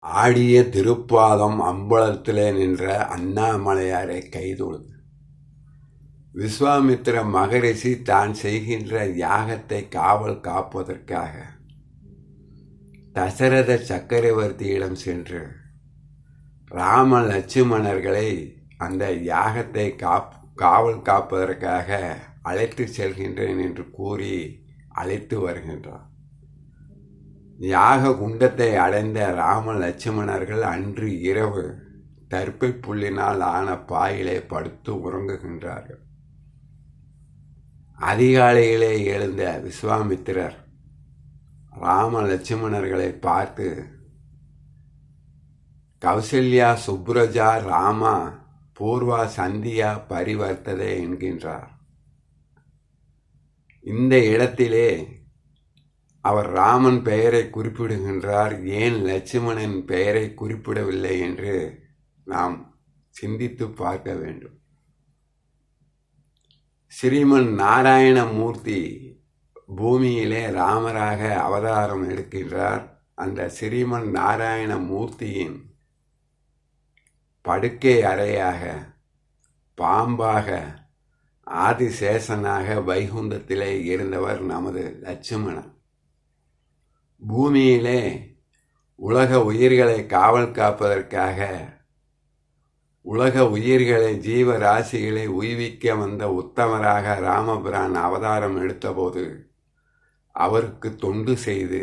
ஆடிய திருப்பாதம் அம்பலத்திலே நின்ற அண்ணாமலையாரை கைதொழுது விஸ்வாமித்திர மகரிஷி தான் செய்கின்ற யாகத்தை காவல் காப்பதற்காக தசரத சக்கரவர்த்தியிடம் சென்று ராம லட்சுமணர்களை அந்த யாகத்தை காவல் காப்பதற்காக அழைத்து செல்கின்றேன் என்று கூறி அழைத்து வருகின்றார். யாக குண்டத்தை அடைந்த ராம லட்சுமணர்கள் அன்று இரவு தர்ப்பை புல்லினால் ஆன பாயிலே படுத்து உறங்குகின்றார்கள். அதிகாலையிலே எழுந்த விஸ்வாமித்திரர் ராம லட்சுமணர்களை பார்த்து, கௌசல்யா சுப்ரஜா ராமா பூர்வா சந்தியா பரிவர்த்ததே என்கின்றார். இந்த இடத்திலே அவர் ராமன் பெயரை குறிப்பிடுகின்றார், ஏன் லட்சுமணன் பெயரை குறிப்பிடவில்லை என்று நாம் சிந்தித்து பார்க்க வேண்டும். ஸ்ரீமன் நாராயணமூர்த்தி பூமியிலே ராமராக அவதாரம் எடுக்கின்றார். அந்த ஸ்ரீமன் நாராயணமூர்த்தியின் படுக்கை அறையாக பாம்பாக ஆதிசேஷனாக வைகுந்தத்திலே இருந்தவர் நமது லட்சுமணன். பூமியிலே உலக உயிர்களை காவல் காப்பதற்காக உலக உயிர்களை ஜீவராசிகளை உய்விக்க வந்த உத்தமராக ராமபிரான் அவதாரம் எடுத்தபோது அவருக்கு தொண்டு செய்து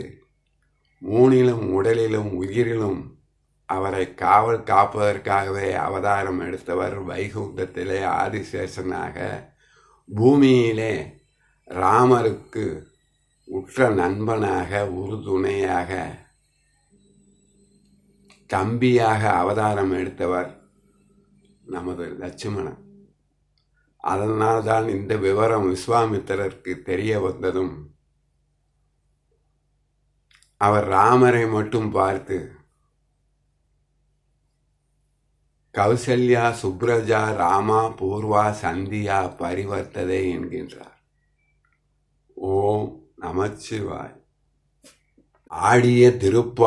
ஊனிலும் உடலிலும் உயிரிலும் அவரை காவல் காப்பதற்காகவே அவதாரம் எடுத்தவர் வைகுந்தத்திலே ஆதிசேஷனாக பூமியிலே ராமருக்கு உற்ற நண்பனாக உறுதுணையாக தம்பியாக அவதாரம் எடுத்தவர் நமது லட்சுமணன். அதனால்தான் இந்த விவரம் விஸ்வாமித்திரருக்கு தெரிய வந்ததும் அவர் ராமரை மட்டும் பார்த்து கௌசல்யா சுப்ரஜா ராமா பூர்வா சந்தியா பரிவர்த்ததே என்கின்றார். ஓம் நமச்சிவாய். ஆடிய திருப்பா